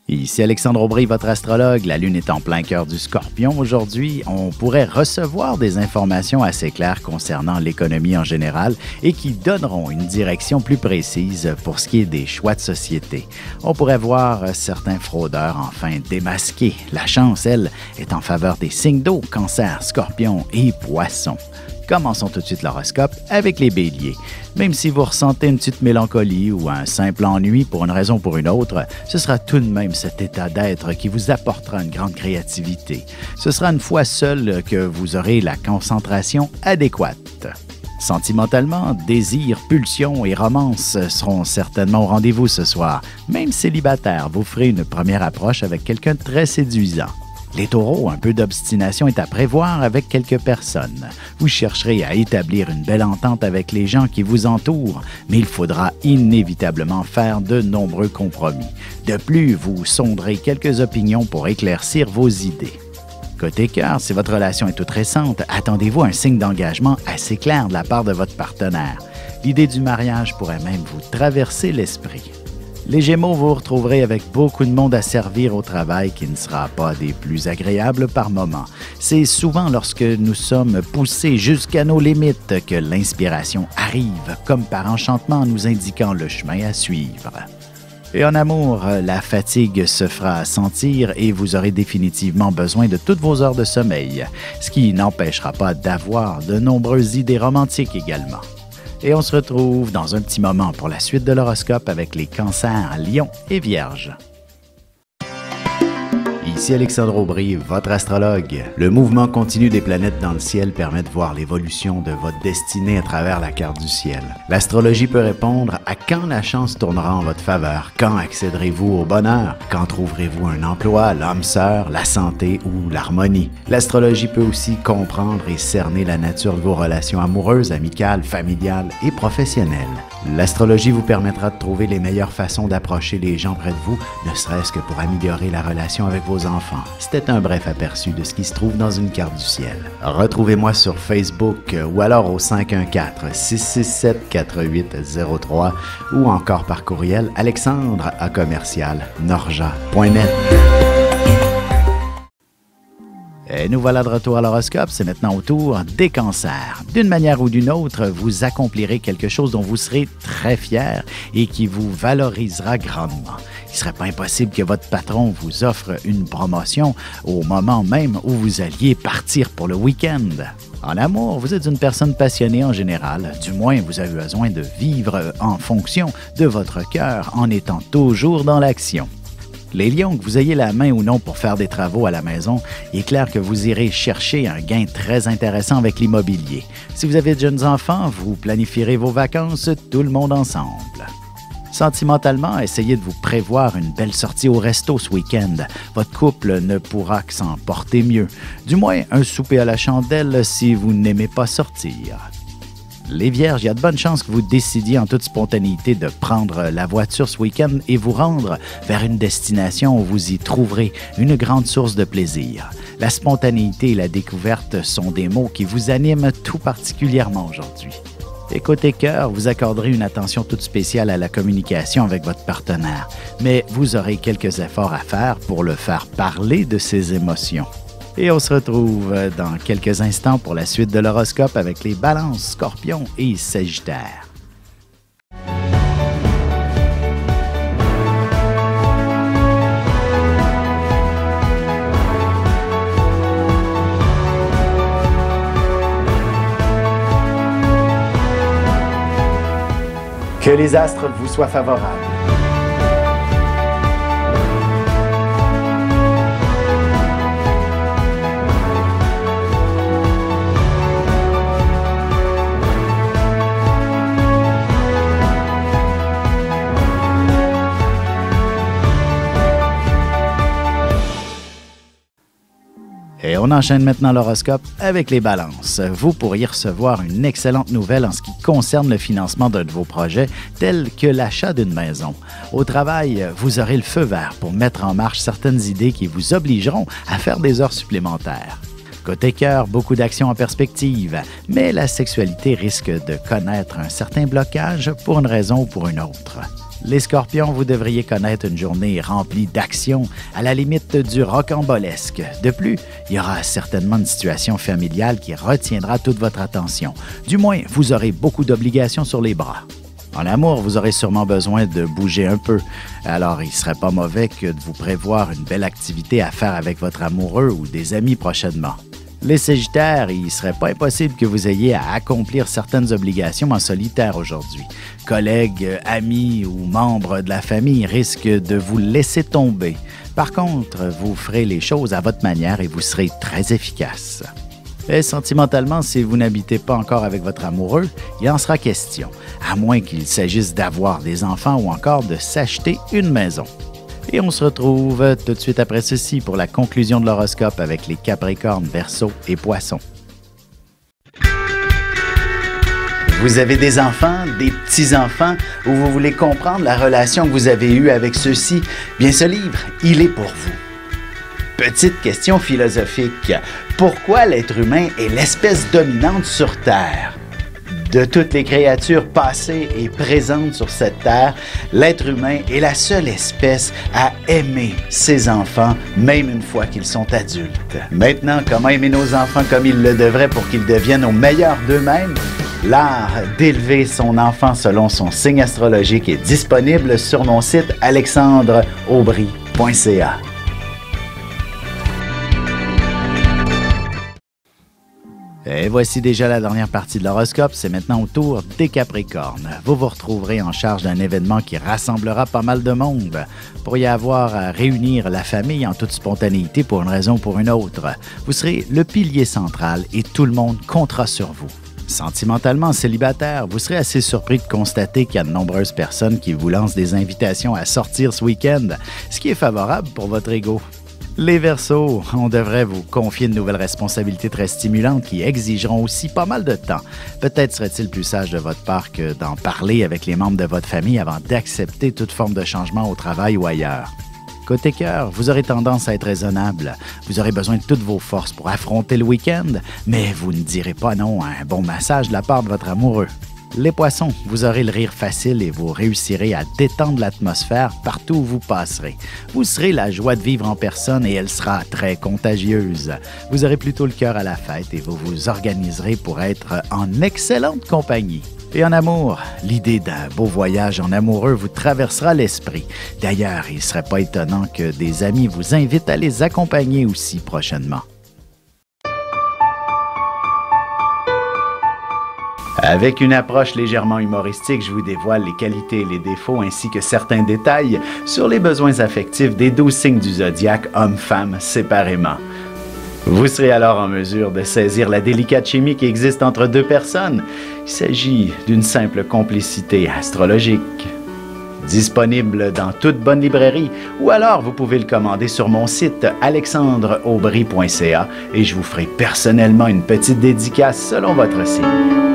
Ici Alexandre Aubry, votre astrologue. La Lune est en plein cœur du Scorpion. Aujourd'hui, on pourrait recevoir des informations assez claires concernant l'économie en général et qui donneront une direction plus précise pour ce qui est des choix de société. On pourrait voir certains fraudeurs enfin démasqués. La chance, elle, est en faveur des signes d'eau, Cancer, Scorpion et Poisson. Commençons tout de suite l'horoscope avec les béliers. Même si vous ressentez une petite mélancolie ou un simple ennui pour une raison ou pour une autre, ce sera tout de même cet état d'être qui vous apportera une grande créativité. Ce sera une fois seul que vous aurez la concentration adéquate. Sentimentalement, désir, pulsion et romance seront certainement au rendez-vous ce soir. Même célibataire, vous ferez une première approche avec quelqu'un de très séduisant. Les taureaux, un peu d'obstination est à prévoir avec quelques personnes. Vous chercherez à établir une belle entente avec les gens qui vous entourent, mais il faudra inévitablement faire de nombreux compromis. De plus, vous sonderez quelques opinions pour éclaircir vos idées. Côté cœur, si votre relation est toute récente, attendez-vous à un signe d'engagement assez clair de la part de votre partenaire. L'idée du mariage pourrait même vous traverser l'esprit. Les Gémeaux, vous retrouverez avec beaucoup de monde à servir au travail qui ne sera pas des plus agréables par moments. C'est souvent lorsque nous sommes poussés jusqu'à nos limites que l'inspiration arrive, comme par enchantement en nous indiquant le chemin à suivre. Et en amour, la fatigue se fera sentir et vous aurez définitivement besoin de toutes vos heures de sommeil, ce qui n'empêchera pas d'avoir de nombreuses idées romantiques également. Et on se retrouve dans un petit moment pour la suite de l'horoscope avec les cancers, lions et vierges. Ici Alexandre Aubry, votre astrologue. Le mouvement continu des planètes dans le ciel permet de voir l'évolution de votre destinée à travers la carte du ciel. L'astrologie peut répondre à quand la chance tournera en votre faveur, quand accéderez-vous au bonheur, quand trouverez-vous un emploi, l'âme sœur, la santé ou l'harmonie. L'astrologie peut aussi comprendre et cerner la nature de vos relations amoureuses, amicales, familiales et professionnelles. L'astrologie vous permettra de trouver les meilleures façons d'approcher les gens près de vous, ne serait-ce que pour améliorer la relation avec vos enfants. C'était un bref aperçu de ce qui se trouve dans une carte du ciel. Retrouvez-moi sur Facebook ou alors au 514-667-4803 ou encore par courriel alexandre@norja.net. Et nous voilà de retour à l'horoscope, c'est maintenant au tour des cancers. D'une manière ou d'une autre, vous accomplirez quelque chose dont vous serez très fier et qui vous valorisera grandement. Il ne serait pas impossible que votre patron vous offre une promotion au moment même où vous alliez partir pour le week-end. En amour, vous êtes une personne passionnée en général. Du moins, vous avez besoin de vivre en fonction de votre cœur en étant toujours dans l'action. Les lions, que vous ayez la main ou non pour faire des travaux à la maison, il est clair que vous irez chercher un gain très intéressant avec l'immobilier. Si vous avez de jeunes enfants, vous planifierez vos vacances tout le monde ensemble. Sentimentalement, essayez de vous prévoir une belle sortie au resto ce week-end. Votre couple ne pourra que s'en porter mieux. Du moins, un souper à la chandelle si vous n'aimez pas sortir. Les Vierges, il y a de bonnes chances que vous décidiez en toute spontanéité de prendre la voiture ce week-end et vous rendre vers une destination où vous y trouverez une grande source de plaisir. La spontanéité et la découverte sont des mots qui vous animent tout particulièrement aujourd'hui. Et côté cœur, vous accorderez une attention toute spéciale à la communication avec votre partenaire, mais vous aurez quelques efforts à faire pour le faire parler de ses émotions. Et on se retrouve dans quelques instants pour la suite de l'horoscope avec les balances, scorpions et sagittaires. Que les astres vous soient favorables. Et on enchaîne maintenant l'horoscope avec les balances. Vous pourriez recevoir une excellente nouvelle en ce qui concerne le financement d'un de vos projets, tel que l'achat d'une maison. Au travail, vous aurez le feu vert pour mettre en marche certaines idées qui vous obligeront à faire des heures supplémentaires. Côté cœur, beaucoup d'actions en perspective, mais la sexualité risque de connaître un certain blocage pour une raison ou pour une autre. Les Scorpions, vous devriez connaître une journée remplie d'action, à la limite du rocambolesque. De plus, il y aura certainement une situation familiale qui retiendra toute votre attention. Du moins, vous aurez beaucoup d'obligations sur les bras. En amour, vous aurez sûrement besoin de bouger un peu. Alors, il ne serait pas mauvais que de vous prévoir une belle activité à faire avec votre amoureux ou des amis prochainement. Les Sagittaires, il ne serait pas impossible que vous ayez à accomplir certaines obligations en solitaire aujourd'hui. Collègues, amis ou membres de la famille risquent de vous laisser tomber. Par contre, vous ferez les choses à votre manière et vous serez très efficace. Et sentimentalement, si vous n'habitez pas encore avec votre amoureux, il en sera question, à moins qu'il s'agisse d'avoir des enfants ou encore de s'acheter une maison. Et on se retrouve tout de suite après ceci pour la conclusion de l'horoscope avec les Capricornes, Verseaux et Poissons. Vous avez des enfants, des petits-enfants, ou vous voulez comprendre la relation que vous avez eue avec ceux-ci? Bien, ce livre, il est pour vous. Petite question philosophique. Pourquoi l'être humain est l'espèce dominante sur Terre? De toutes les créatures passées et présentes sur cette terre, l'être humain est la seule espèce à aimer ses enfants, même une fois qu'ils sont adultes. Maintenant, comment aimer nos enfants comme ils le devraient pour qu'ils deviennent au meilleur d'eux-mêmes? L'art d'élever son enfant selon son signe astrologique est disponible sur mon site alexandreaubry.ca. Et voici déjà la dernière partie de l'horoscope, c'est maintenant au tour des Capricornes. Vous vous retrouverez en charge d'un événement qui rassemblera pas mal de monde. Pour y avoir à réunir la famille en toute spontanéité pour une raison ou pour une autre. Vous serez le pilier central et tout le monde comptera sur vous. Sentimentalement célibataire, vous serez assez surpris de constater qu'il y a de nombreuses personnes qui vous lancent des invitations à sortir ce week-end, ce qui est favorable pour votre ego. Les Verseaux, on devrait vous confier de nouvelles responsabilités très stimulantes qui exigeront aussi pas mal de temps. Peut-être serait-il plus sage de votre part que d'en parler avec les membres de votre famille avant d'accepter toute forme de changement au travail ou ailleurs. Côté cœur, vous aurez tendance à être raisonnable. Vous aurez besoin de toutes vos forces pour affronter le week-end, mais vous ne direz pas non à un bon massage de la part de votre amoureux. Les Poissons, vous aurez le rire facile et vous réussirez à détendre l'atmosphère partout où vous passerez. Vous serez la joie de vivre en personne et elle sera très contagieuse. Vous aurez plutôt le cœur à la fête et vous vous organiserez pour être en excellente compagnie. Et en amour, l'idée d'un beau voyage en amoureux vous traversera l'esprit. D'ailleurs, il ne serait pas étonnant que des amis vous invitent à les accompagner aussi prochainement. Avec une approche légèrement humoristique, je vous dévoile les qualités et les défauts ainsi que certains détails sur les besoins affectifs des 12 signes du zodiaque, hommes-femmes séparément. Vous serez alors en mesure de saisir la délicate chimie qui existe entre deux personnes. Il s'agit d'une simple complicité astrologique. Disponible dans toute bonne librairie ou alors vous pouvez le commander sur mon site alexandreaubry.ca et je vous ferai personnellement une petite dédicace selon votre signe.